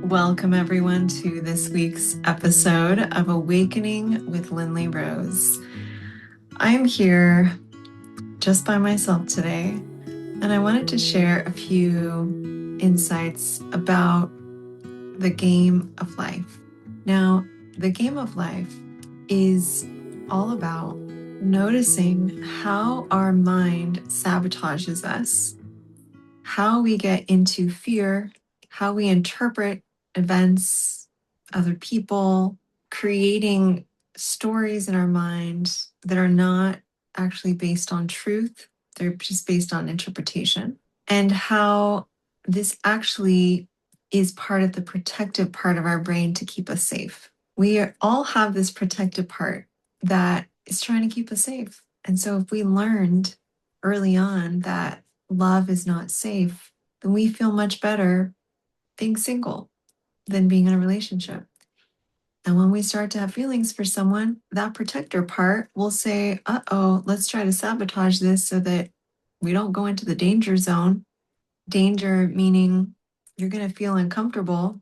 Welcome, everyone, to this week's episode of Awakening with Lindley Rose. I'm here just by myself today, and I wanted to share a few insights about the game of life. Now, the game of life is all about noticing how our mind sabotages us, how we get into fear, how we interpret events, other people, creating stories in our mind that are not actually based on truth. They're just based on interpretation. And how this actually is part of the protective part of our brain to keep us safe. We all have this protective part that is trying to keep us safe. And so if we learned early on that love is not safe, then we feel much better being single than being in a relationship. And when we start to have feelings for someone, that protector part will say, uh-oh, let's try to sabotage this so that we don't go into the danger zone. Danger meaning you're going to feel uncomfortable.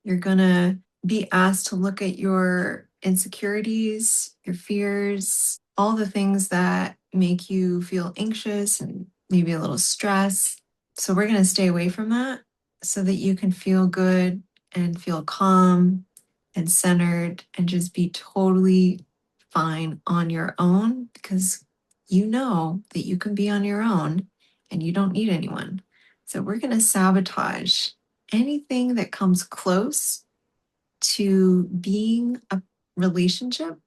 You're going to be asked to look at your insecurities, your fears, all the things that make you feel anxious and maybe a little stress. So we're going to stay away from that so that you can feel good and feel calm and centered and just be totally fine on your own, because you know that you can be on your own and you don't need anyone. So we're going to sabotage anything that comes close to being a relationship.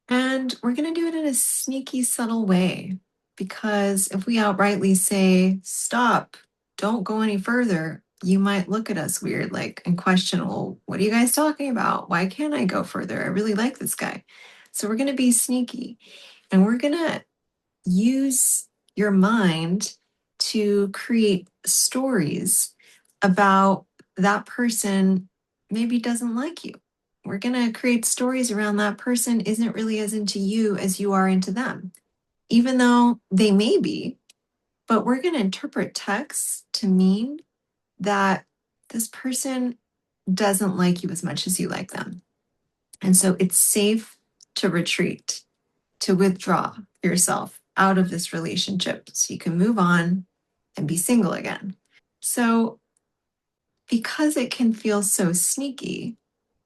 And we're going to do it in a sneaky, subtle way. Because if we outrightly say, stop, don't go any further, you might look at us weird, like, and question, well, what are you guys talking about? Why can't I go further? I really like this guy. So we're going to be sneaky, and we're going to use your mind to create stories about that person maybe doesn't like you. We're going to create stories around that person isn't really as into you as you are into them, even though they may be. But we're going to interpret texts to mean that this person doesn't like you as much as you like them. And so it's safe to retreat, to withdraw yourself out of this relationship so you can move on and be single again. So, because it can feel so sneaky,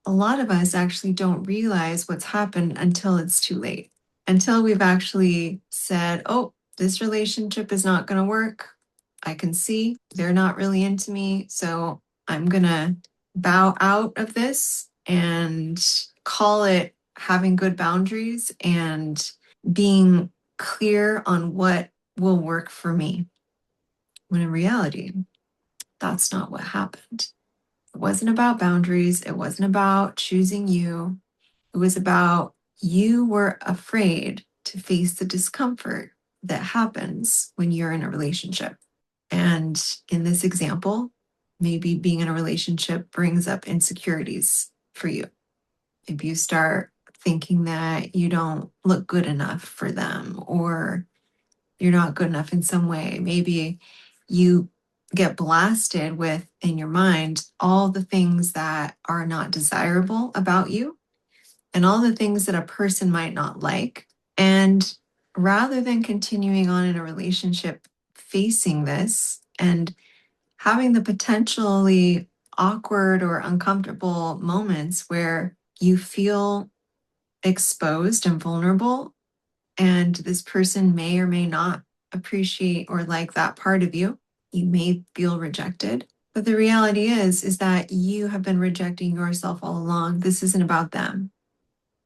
a lot of us actually don't realize what's happened until it's too late, until we've actually said, oh, this relationship is not going to work. I can see they're not really into me. So I'm going to bow out of this and call it having good boundaries and being clear on what will work for me. When in reality, that's not what happened. It wasn't about boundaries. It wasn't about choosing you. It was about you were afraid to face the discomfort that happens when you're in a relationship. And in this example, maybe being in a relationship brings up insecurities for you. Maybe you start thinking that you don't look good enough for them, or you're not good enough in some way. Maybe you get blasted with in your mind all the things that are not desirable about you and all the things that a person might not like. And rather than continuing on in a relationship facing this and having the potentially awkward or uncomfortable moments where you feel exposed and vulnerable, and this person may or may not appreciate or like that part of you. You may feel rejected. But the reality is that you have been rejecting yourself all along. This isn't about them.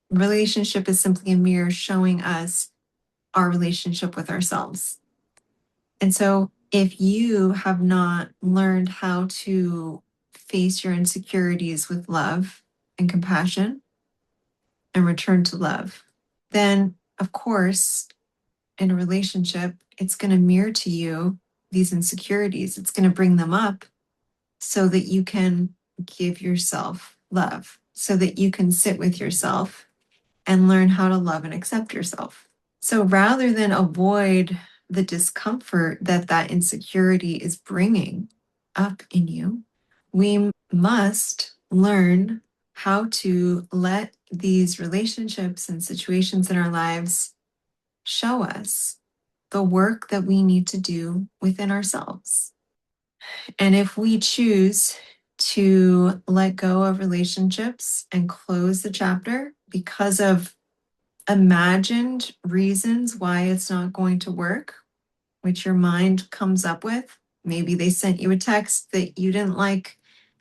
Relationship is simply a mirror showing us our relationship with ourselves. And so if you have not learned how to face your insecurities with love and compassion and return to love, then of course, in a relationship, it's going to mirror to you these insecurities. It's going to bring them up so that you can give yourself love, so that you can sit with yourself and learn how to love and accept yourself. So rather than avoid the discomfort that that insecurity is bringing up in you, We must learn how to let these relationships and situations in our lives show us the work that we need to do within ourselves. And if we choose to let go of relationships and close the chapter because of imagined reasons why it's not going to work, which your mind comes up with, maybe they sent you a text that you didn't like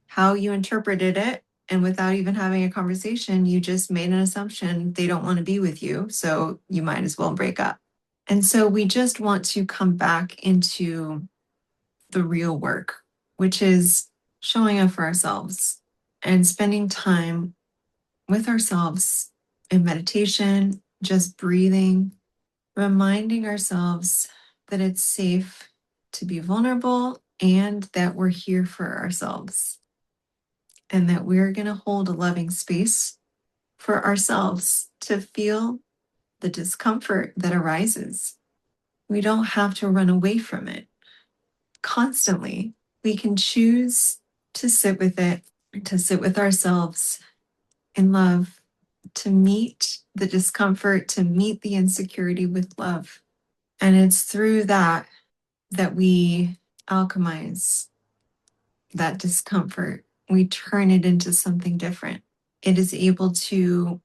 how you interpreted it. And without even having a conversation, you just made an assumption they don't want to be with you. So you might as well break up. And so we just want to come back into the real work, which is showing up for ourselves and spending time with ourselves in meditation, just breathing, reminding ourselves that it's safe to be vulnerable and that we're here for ourselves and that we're going to hold a loving space for ourselves to feel the discomfort that arises. We don't have to run away from it constantly. We can choose to sit with it, to sit with ourselves in love, to meet the discomfort, to meet the insecurity with love. And it's through that that we alchemize that discomfort. We turn it into something different. It is able to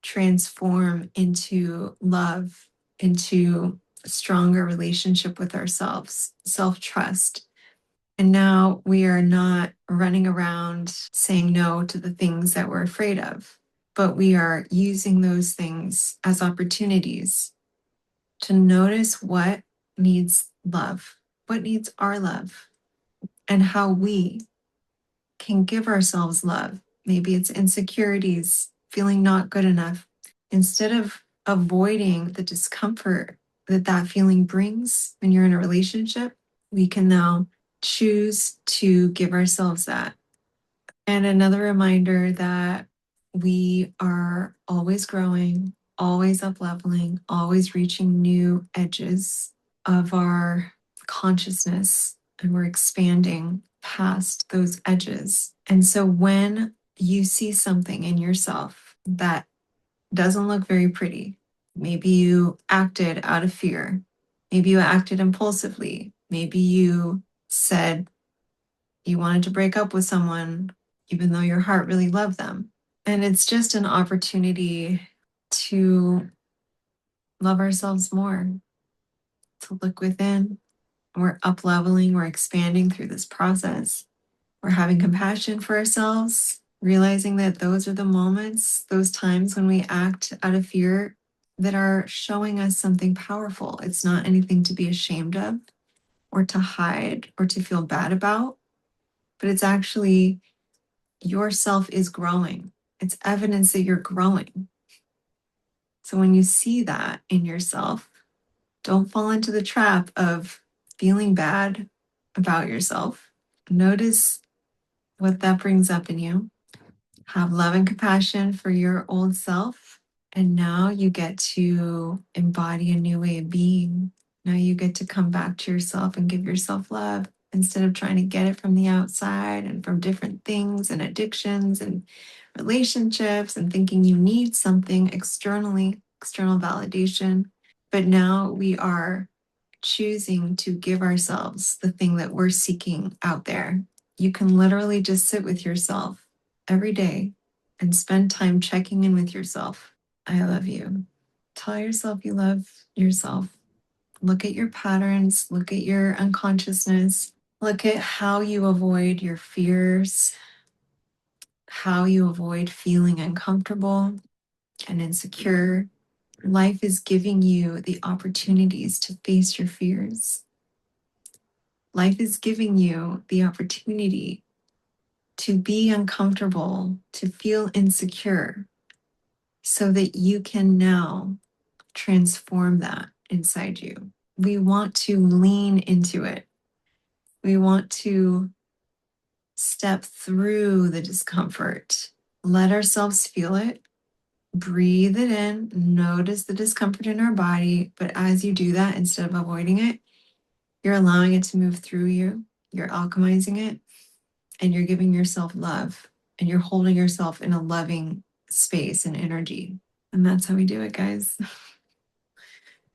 transform into love, into a stronger relationship with ourselves, self trust. And now we are not running around saying no to the things that we're afraid of, but we are using those things as opportunities to notice what needs love, what needs our love, and how we can give ourselves love. Maybe it's insecurities, feeling not good enough. Instead of avoiding the discomfort that that feeling brings when you're in a relationship, we can now choose to give ourselves that. And another reminder that we are always growing, always up leveling, always reaching new edges of our consciousness, and we're expanding past those edges. And so when you see something in yourself that doesn't look very pretty, maybe you acted out of fear, maybe you acted impulsively, maybe you said you wanted to break up with someone even though your heart really loved them. And it's just an opportunity to love ourselves more, to look within. We're up leveling, we're expanding through this process. We're having compassion for ourselves, realizing that those are the moments, those times when we act out of fear that are showing us something powerful. It's not anything to be ashamed of or to hide or to feel bad about, but it's actually yourself is growing. It's evidence that you're growing. So when you see that in yourself, don't fall into the trap of feeling bad about yourself. Notice what that brings up in you. Have love and compassion for your old self. And now you get to embody a new way of being. Now you get to come back to yourself and give yourself love instead of trying to get it from the outside and from different things and addictions and relationships and thinking you need something externally, external validation. But now we are choosing to give ourselves the thing that we're seeking out there. You can literally just sit with yourself every day and spend time checking in with yourself. I love you. Tell yourself you love yourself. Look at your patterns, look at your unconsciousness, look at how you avoid your fears, how you avoid feeling uncomfortable and insecure. Life is giving you the opportunities to face your fears. Life is giving you the opportunity to be uncomfortable, to feel insecure, so that you can now transform that inside you. We want to lean into it. We want to step through the discomfort, let ourselves feel it, breathe it in, notice the discomfort in our body. But as you do that, instead of avoiding it, you're allowing it to move through you, you're alchemizing it, and you're giving yourself love, and you're holding yourself in a loving space and energy. And that's how we do it, guys.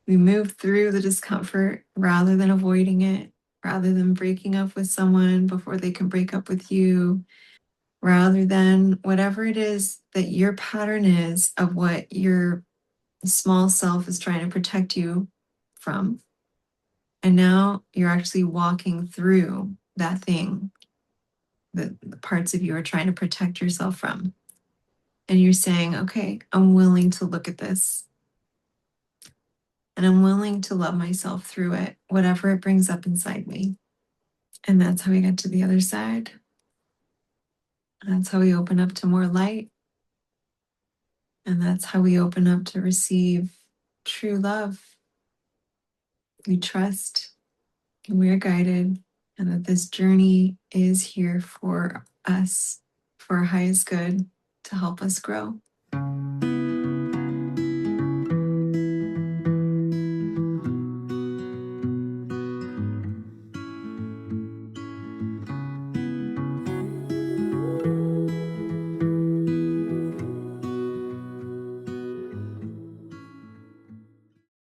We move through the discomfort rather than avoiding it, rather than breaking up with someone before they can break up with you, rather than whatever it is that your pattern is of what your small self is trying to protect you from. And now you're actually walking through that thing that the parts of you are trying to protect yourself from. And you're saying, okay, I'm willing to look at this, and I'm willing to love myself through it, whatever it brings up inside me. And that's how we get to the other side. That's how we open up to more light. And that's how we open up to receive true love. We trust, and we are guided, and that this journey is here for us, for our highest good, to help us grow.